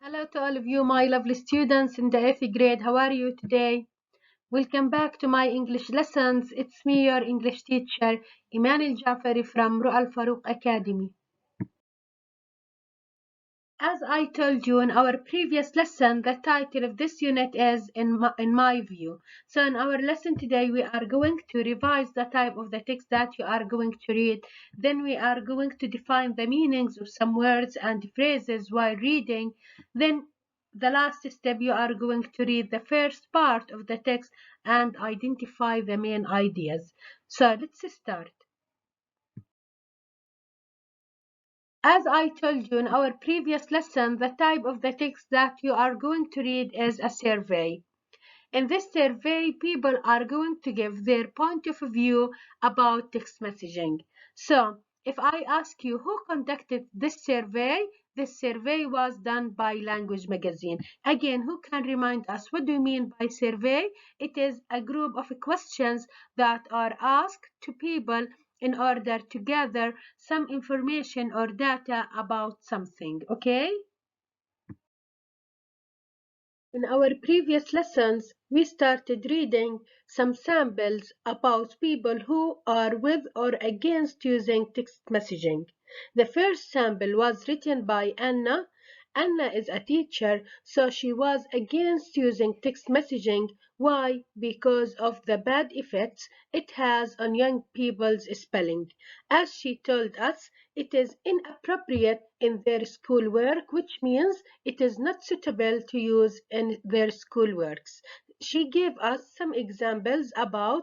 Hello to all of you, my lovely students in the 8th grade. How are you today? Welcome back to my English lessons. It's me, your English teacher, Iman Jafari from Ru'al Farouk Academy. As I told you in our previous lesson, the title of this unit is in my view. So in our lesson today, we are going to revise the type of the text that you are going to read. Then we are going to define the meanings of some words and phrases while reading. Then the last step, you are going to read the first part of the text and identify the main ideas. So let's start. As I told you in our previous lesson, the type of the text that you are going to read is a survey. In this survey, people are going to give their point of view about text messaging. So, if I ask you who conducted this survey was done by Language Magazine. Again, who can remind us what do you mean by survey? It is a group of questions that are asked to people in order to gather some information or data about something, okay? In our previous lessons, we started reading some samples about people who are with or against using text messaging. The first sample was written by Anna. Anna is a teacher, so she was against using text messaging. Why? Because of the bad effects it has on young people's spelling. As she told us, it is inappropriate in their schoolwork, which means it is not suitable to use in their schoolworks. She gave us some examples about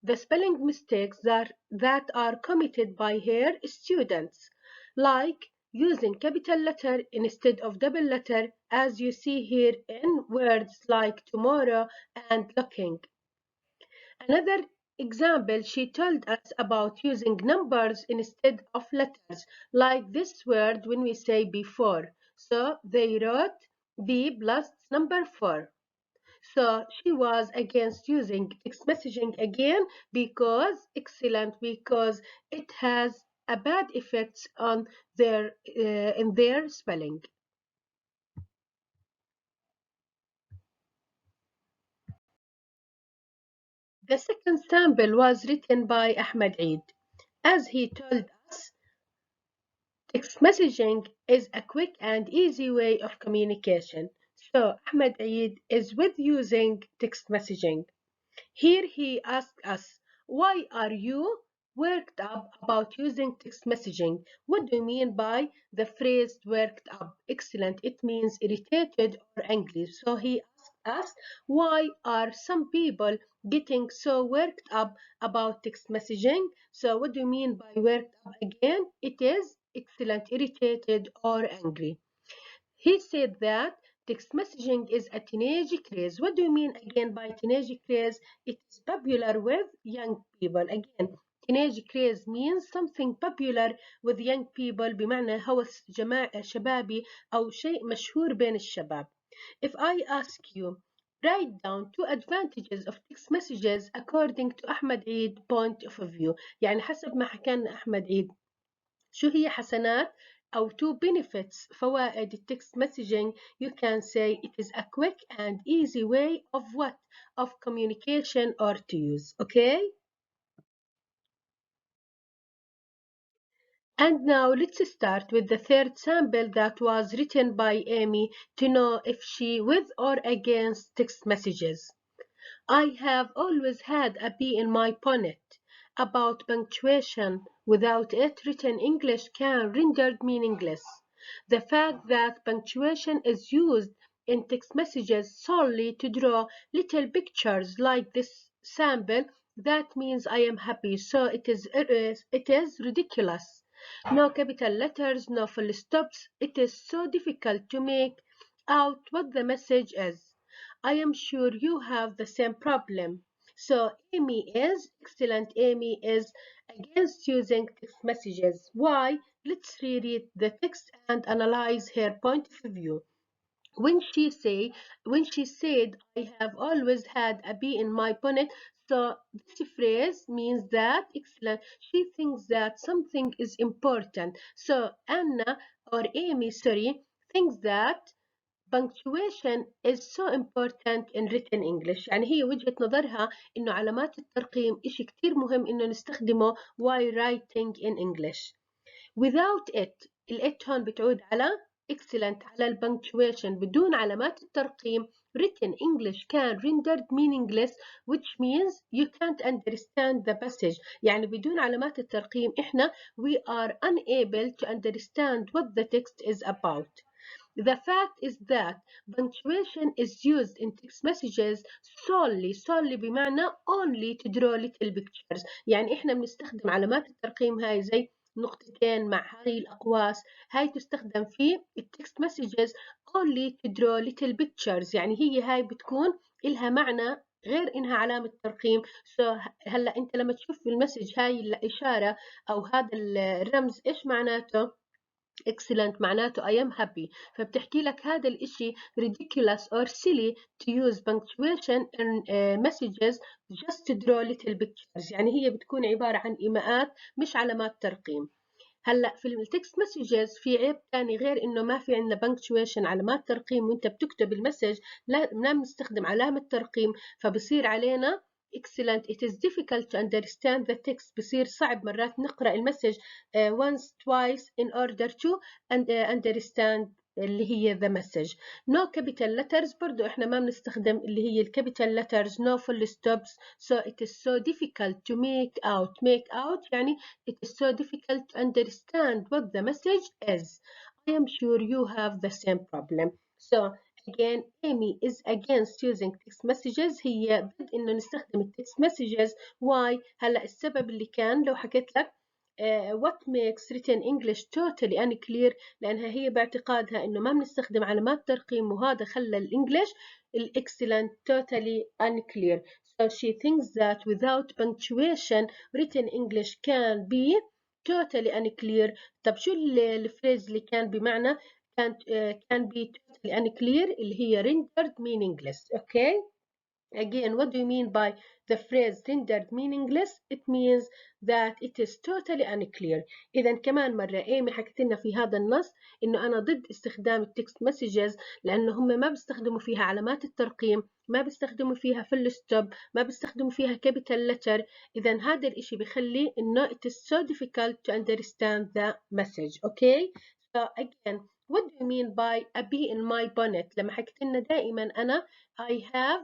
the spelling mistakes that are committed by her students, like using capital letter instead of double letter, as you see here in words like tomorrow and looking. Another example, she told us about using numbers instead of letters, like this word when we say before. So they wrote B plus number 4. So she was against using text messaging again because it has a bad effects on their in their spelling. The second sample was written by Ahmed Eid. As he told us, text messaging is a quick and easy way of communication. So Ahmed Eid is with using text messaging. Here he asks us, why are you worked up about using text messaging? What do you mean by the phrase worked up? Excellent. It means irritated or angry. So he asks us, why are some people getting so worked up about text messaging? So what do you mean by worked up again? It is excellent, irritated or angry. He said that text messaging is a teenage craze. What do you mean again by teenage craze? It is popular with young people. Again, teenage craze means something popular with young people بمعنى هوس شبابي أو شيء مشهور بين الشباب. If I ask you, write down two advantages of text messages according to أحمد عيد point of view. يعني حسب ما حكى لنا أحمد عيد شو هي حسنات أو two benefits فوائد التكست messaging. You can say it is a quick and easy way of what? Of communication or to use. Okay? And now let's start with the third sample that was written by Amy to know if she with or against text messages. I have always had a bee in my bonnet about punctuation. Without it, written English can rendered meaningless. The fact that punctuation is used in text messages solely to draw little pictures like this sample, that means I am happy, so it is ridiculous. No capital letters, no full stops. It is so difficult to make out what the message is. I am sure you have the same problem. So Amy is excellent. Amy is against using text messages. Why? Let's reread the text and analyze her point of view. When she say, when she said, I have always had a bee in my bonnet, so this phrase means that excellent. She thinks that something is important. So Anna or Amy, sorry, thinks that punctuation is so important in written English. يعني هي وجهة نظرها إنه علامات الترقيم إشي كتير مهم إنه نستخدمه while writing in English. Without it it هون بتعود على excellent على punctuation. بدون علامات الترقيم written English can rendered meaningless, which means you can't understand the passage. يعني بدون علامات الترقيم إحنا we are unable to understand what the text is about. The fact is that punctuation is used in text messages solely بمعنى only to draw little pictures. يعني إحنا بنستخدم علامات الترقيم هاي زي نقطتين مع هاي الأقواس، هاي تستخدم في التكست messages only to draw little pictures. يعني هي هاي بتكون إلها معنى غير إنها علامة ترقيم. هلا أنت لما تشوف في المسج هاي الإشارة أو هذا الرمز إيش معناته؟ excellent معناته I am happy. فبتحكي لك هذا الإشي ridiculous or silly to use punctuation in messages just to draw little pictures. يعني هي بتكون عبارة عن إيماءات مش علامات ترقيم. هلا في التكست مسجز في عيب ثاني غير انه ما في عندنا punctuation علامات ترقيم وانت بتكتب المسج لا بنستخدم علامة ترقيم فبصير علينا excellent it is difficult to understand the text. بصير صعب مرات نقرأ المسج once twice in order to understand اللي هي the message. no capital letters برضو احنا ما بنستخدم اللي هي الكابيتال letters. no full stops so it is so difficult to make out يعني it is so difficult to understand what the message is. I am sure you have the same problem. So again Amy is against using text messages. هي ضد انه نستخدم التكست messages. why؟ هلا السبب اللي كان لو حكيت لك what makes written English totally unclear، لأنها هي باعتقادها إنه ما بنستخدم علامات ترقيم وهذا خلى الإنجليش excellent totally unclear. So she thinks that without punctuation written English can be totally unclear. طب شو الفريز اللي كان بمعنى can be totally unclear اللي هي rendered meaningless. Okay. Again, what do you mean by the phrase rendered meaningless? It means that it is totally unclear. إذا كمان مرة إيمي حكت لنا في هذا النص إنه أنا ضد استخدام التكست مسجز لأنه هم ما بيستخدموا فيها علامات الترقيم، ما بيستخدموا فيها full stop، ما بيستخدموا فيها capital letter. إذا هذا الإشي بخلي إنه it is so difficult to understand the message. Okay? So again, what do you mean by a bee in my bonnet؟ لما حكت لنا دائما أنا I have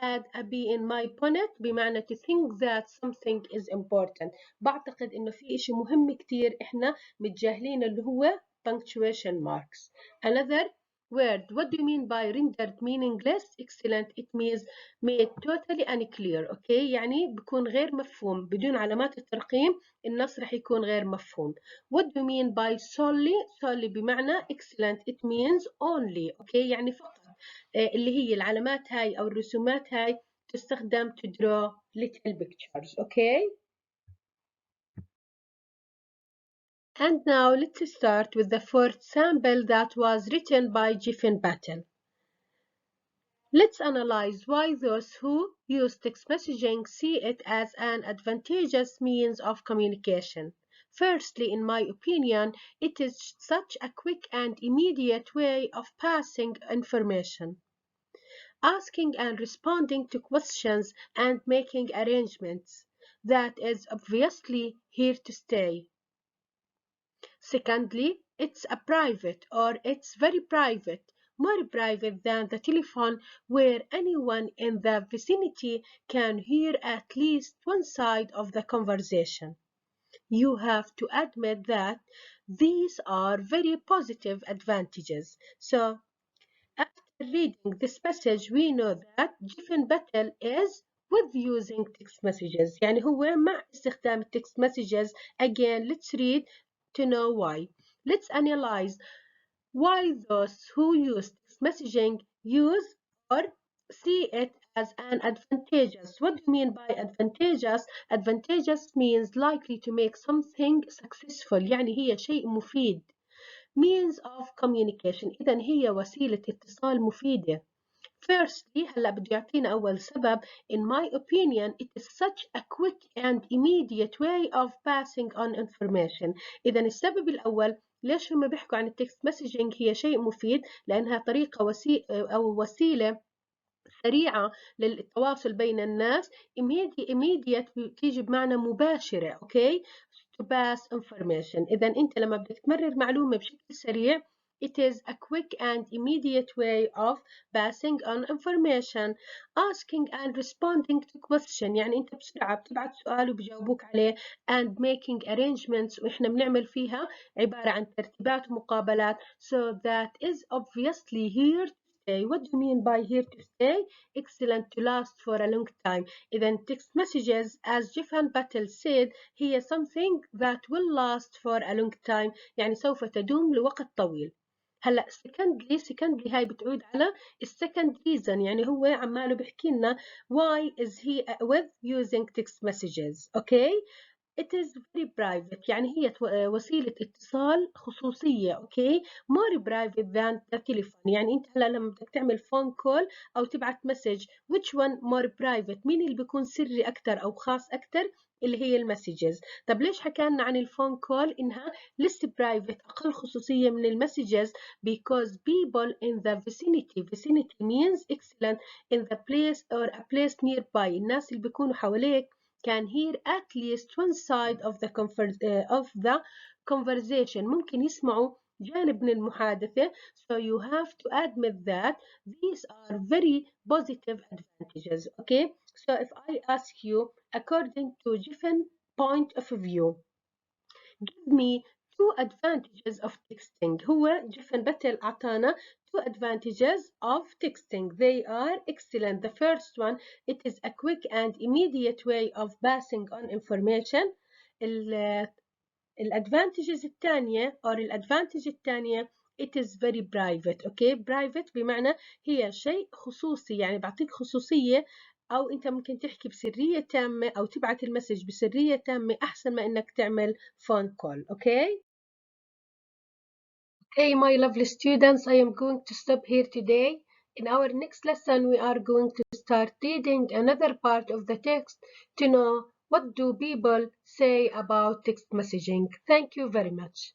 had a bee in my bonnet بمعنى to think that something is important. بعتقد إنه في إشي مهم كتير إحنا متجاهلين اللي هو punctuation marks. Another word, what do you mean by rendered meaningless? Excellent, it means made totally unclear. Okay, يعني بيكون غير مفهوم بدون علامات الترقيم النص رح يكون غير مفهوم. What do you mean by solely بمعنى excellent it means only. Okay, يعني فقط اللي هي العلامات هاي أو الرسومات هاي تستخدم to draw little pictures. Okay. And now let's start with the fourth sample that was written by Jiffin Battle. Let's analyze why those who use text messaging see it as an advantageous means of communication. Firstly, in my opinion, it is such a quick and immediate way of passing information, asking and responding to questions and making arrangements that is obviously here to stay. Secondly, it's a private or it's very private, more private than the telephone where anyone in the vicinity can hear at least one side of the conversation. You have to admit that these are very positive advantages. So after reading this passage, we know that Jiffin Battle is with using text messages. يعني هو مع استخدام text messages. Again, let's read to know why. Let's analyze why those who use text messaging use or see it as an advantageous. What do you mean by advantageous? Advantageous means likely to make something successful. يعني هي شيء مفيد. means of communication إذا هي وسيلة اتصال مفيدة. Firstly هلا بده يعطينا أول سبب. In my opinion it is such a quick and immediate way of passing on information. إذا السبب الأول ليش هم بيحكوا عن التكست مسجنج هي شيء مفيد؟ لأنها طريقة أو وسيلة سريعة للتواصل بين الناس. immediate تيجي بمعنى مباشرة. أوكي، to pass information. إذا أنت لما بدك تمرر معلومة بشكل سريع it is a quick and immediate way of passing on information. Asking and responding to question، يعني أنت بسرعة بتبعت سؤال وبجاوبوك عليه. And making arrangements، وإحنا بنعمل فيها عبارة عن ترتيبات ومقابلات. So that is obviously here to stay. What do you mean by here to stay? Excellent, to last for a long time. إذا text messages, as Jeff Battle said, هي something that will last for a long time، يعني سوف تدوم لوقت طويل. هلا secondly هاي بتعود على السكند reason، يعني هو عماله بحكي لنا why is he with using text messages. okay. It is very private، يعني هي وسيلة اتصال خصوصية. okay. more private than the telephone، يعني انت هلا لما بدك تعمل phone call او تبعت مسج which one more private، مين اللي بيكون سري اكتر او خاص اكتر؟ اللي هي المسجز. طب ليش حكينا عن الفون كول انها لسه برايفت، اقل خصوصية من المسجز؟ because people in the vicinity means excellent in the place or a place nearby، الناس اللي بيكونوا حواليك can hear at least one side of the conversation، ممكن يسمعوا جانب من المحادثة. so you have to admit that these are very positive advantages. okay. so if I ask you according to different point of view give me two advantages of texting. هو جيفن باتل أعطانا two advantages of texting. They are excellent. The first one, it is a quick and immediate way of passing on information. الادفانتجز الثانية or الادفانتج الثانية it is very private. okay. private بمعنى هي شيء خصوصي، يعني بعطيك خصوصية، أو أنت ممكن تحكي بسرية تامة أو تبعت المسج بسرية تامة أحسن ما إنك تعمل phone call. okay. Okay, my lovely students, I am going to stop here today. In our next lesson, we are going to start reading another part of the text to know what do people say about text messaging. Thank you very much.